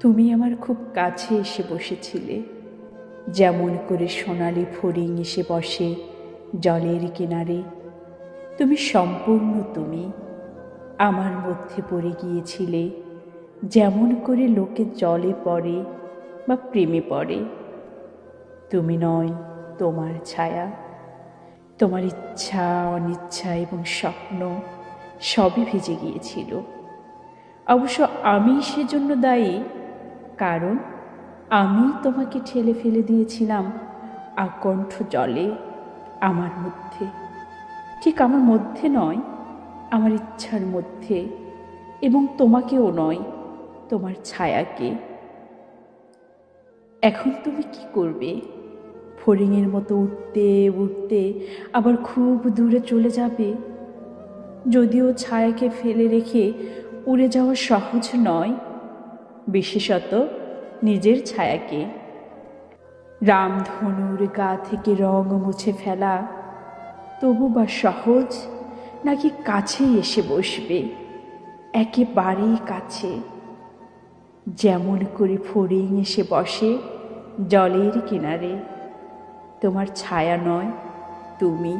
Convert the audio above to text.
তুমি আমার খুব কাছে এসে বসেছিলে, যেমন করে সোনালি ফড়িং এসে বসে জলের কিনারে। তুমি সম্পূর্ণ তুমি আমার মধ্যে পড়ে গিয়েছিলে, যেমন করে লোকে জলে পড়ে বা প্রেমে পড়ে। তুমি নয়, তোমার ছায়া, তোমার ইচ্ছা অনিচ্ছা এবং স্বপ্ন সবই ভিজে গিয়েছিল। অবশ্য আমি সেজন্য দায়ী, কারণ আমি তোমাকে ঠেলে ফেলে দিয়েছিলাম আকণ্ঠ জলে আমার মধ্যে। ঠিক আমার মধ্যে নয়, আমার ইচ্ছার মধ্যে, এবং তোমাকেও নয়, তোমার ছায়াকে। এখন তুমি কি করবে? ফড়িংয়ের মতো উঠতে উঠতে আবার খুব দূরে চলে যাবে? যদিও ছায়াকে ফেলে রেখে উড়ে যাওয়া সহজ নয়, বিশেষত নিজের ছায়াকে। রামধনুর গা থেকে রং মুছে ফেলা তবু বা সহজ, নাকি কাছেই এসে বসবে, একেবারেই কাছে, যেমন করে ফড়িং এসে বসে জলের কিনারে? তোমার ছায়া নয়, তুমি।